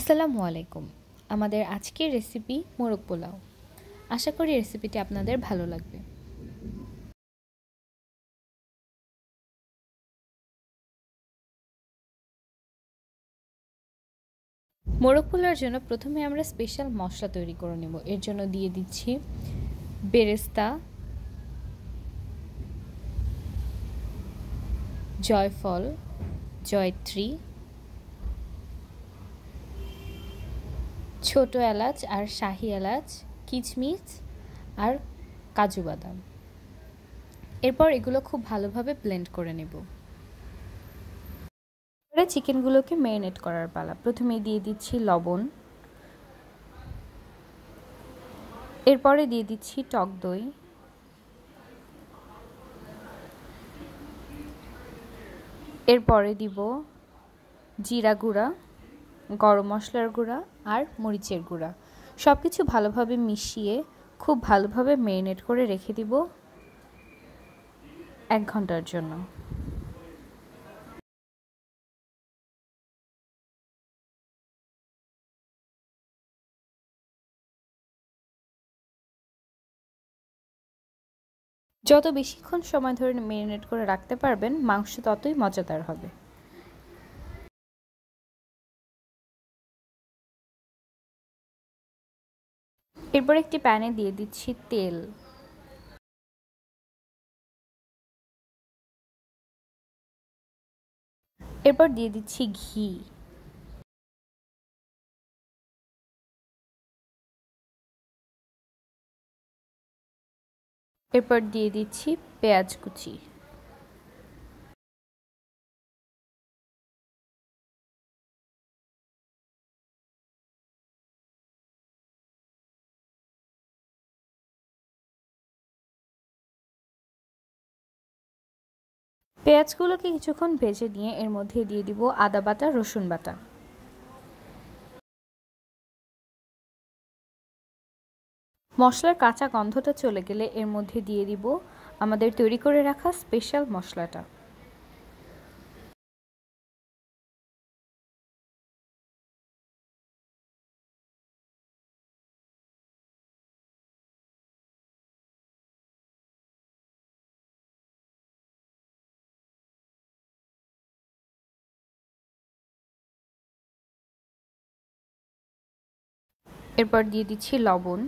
আসসালামু আলাইকুম। আমাদের আজকের রেসিপি মোরগ পোলাও। আশা করি রেসিপিটি আপনাদের ভালো লাগবে। মোরগ পোলাওর জন্য প্রথমে আমরা স্পেশাল মশলা তৈরি করে নেব। এর জন্য দিয়ে দিচ্ছি বেরেস্তা, জয়ফল, জয়ত্রী, ছোট এলাচ আর শাহি এলাচ, কিচমিচ আর কাজু বাদাম। এরপর এগুলো খুব ভালোভাবে ব্লেন্ড করে নেব। এবারে চিকেনগুলোকে ম্যারিনেট করার পালা। প্রথমে দিয়ে দিচ্ছি লবণ, এরপরে দিয়ে দিচ্ছি টক দই, এরপরে দিব জিরা গুঁড়া, গরম মশলার গুঁড়া আর মরিচের গুঁড়া। সব কিছু ভালোভাবে মিশিয়ে খুব ভালোভাবে ম্যারিনেট করে রেখে দিব 1 ঘন্টার জন্য। যত বেশিক্ষণ সময় ধরে ম্যারিনেট করে রাখতে পারবেন মাংস ততই মজাদার হবে। এরপর একটি প্যানে দিয়ে দিচ্ছি তেল, এরপর দিয়ে দিচ্ছি ঘি, এরপর দিয়ে দিচ্ছি পেঁয়াজ কুচি, পেঁয়াজগুলোকে কিছুক্ষণ ভেজে নিয়ে এর মধ্যে দিয়ে দিব আদা বাটা, রসুন বাটা। মশলার কাঁচা গন্ধটা চলে গেলে এর মধ্যে দিয়ে দিব আমাদের তৈরি করে রাখা স্পেশাল মশলাটা। এরপর দিয়ে দিচ্ছি লবণ।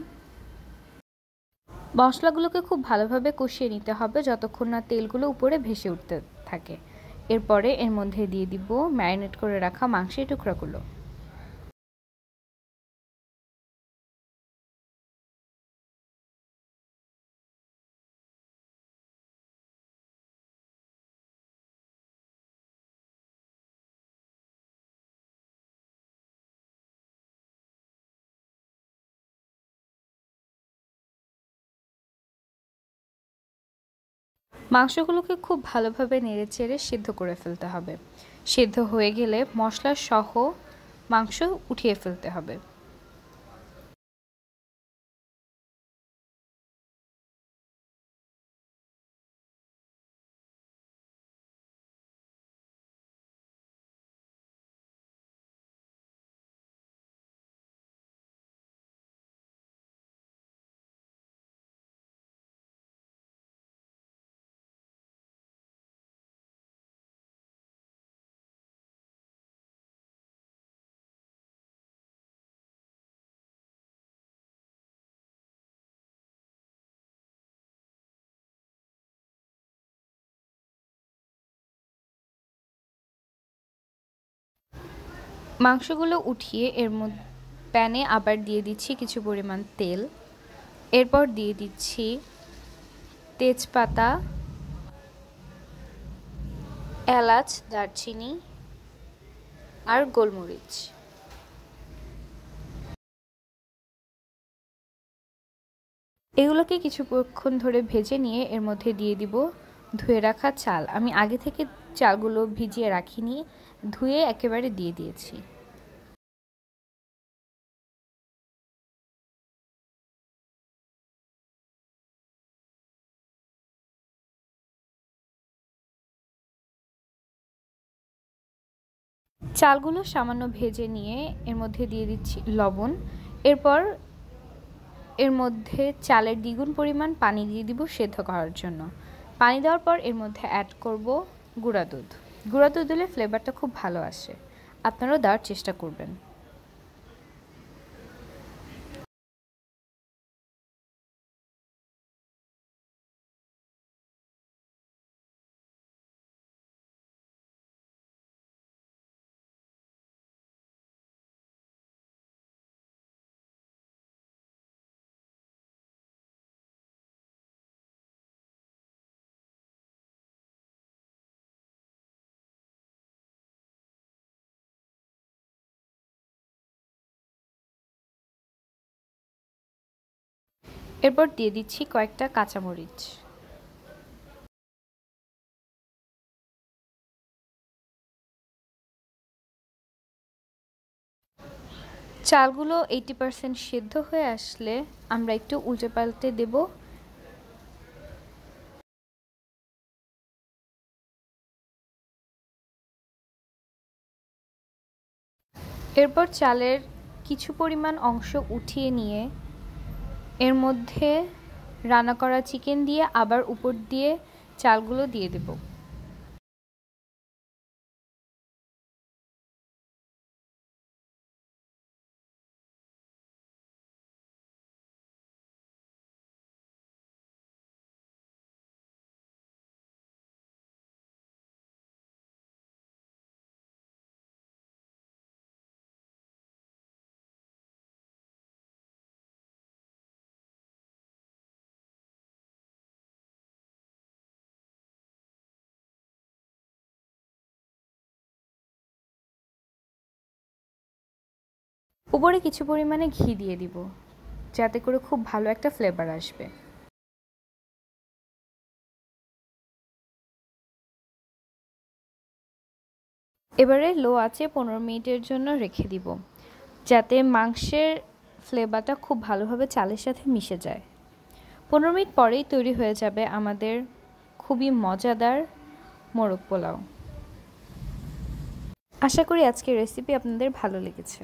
মশলাগুলোকে খুব ভালোভাবে কষিয়ে নিতে হবে যতক্ষণ না তেলগুলো উপরে ভেসে উঠতে থাকে। এরপরে এর মধ্যে দিয়ে দিব ম্যারিনেট করে রাখা মাংসের টুকরাগুলো। মাংসগুলোকে খুব ভালোভাবে নেড়েচেড়ে সিদ্ধ করে ফেলতে হবে। সিদ্ধ হয়ে গেলে মশলা সহ মাংস উঠিয়ে ফেলতে হবে। মাংসগুলো উঠিয়ে এর মধ্যে প্যানে আবার দিয়ে দিচ্ছি কিছু পরিমাণ তেল, এরপর দিয়ে দিচ্ছি তেজপাতা, এলাচ, দারচিনি আর গোলমরিচ। এগুলোকে কিছুক্ষণ ধরে ভেজে নিয়ে এর মধ্যে দিয়ে দিব ধুয়ে রাখা চাল। আমি আগে থেকে চালগুলো ভিজিয়ে রাখিনি, ধুয়ে একেবারে দিয়ে দিয়েছি। চালগুলো সামান্য ভেজে নিয়ে এর মধ্যে দিয়ে দিচ্ছি লবণ। এরপর এর মধ্যে চালের দ্বিগুণ পরিমাণ পানি দিয়ে দিব সেদ্ধ করার জন্য। পানি দেওয়ার পর এর মধ্যে অ্যাড করব গুঁড়া দুধ। গুঁড়া দুধ দিলে ফ্লেভারটা খুব ভালো আসে, আপনারাও দেওয়ার চেষ্টা করবেন। এরপর দিয়ে দিচ্ছি কয়েকটা কাঁচামরিচ। চালগুলো 80% সেদ্ধ হয়ে আসলে আমরা একটু উল্টে পাল্টে দেব। এরপর চালের কিছু পরিমাণ অংশ উঠিয়ে নিয়ে এর মধ্যে রান্না করা চিকেন দিয়ে আবার উপর দিয়ে চালগুলো দিয়ে দেব। উপরে কিছু পরিমাণে ঘি দিয়ে দিব যাতে করে খুব ভালো একটা ফ্লেভার আসবে। এবারে লো আঁচে 15 মিনিটের জন্য রেখে দিব যাতে মাংসের ফ্লেভারটা খুব ভালোভাবে চালের সাথে মিশে যায়। 15 মিনিট পরেই তৈরি হয়ে যাবে আমাদের খুবই মজাদার মোরগ পোলাও। আশা করি আজকের রেসিপি আপনাদের ভালো লেগেছে।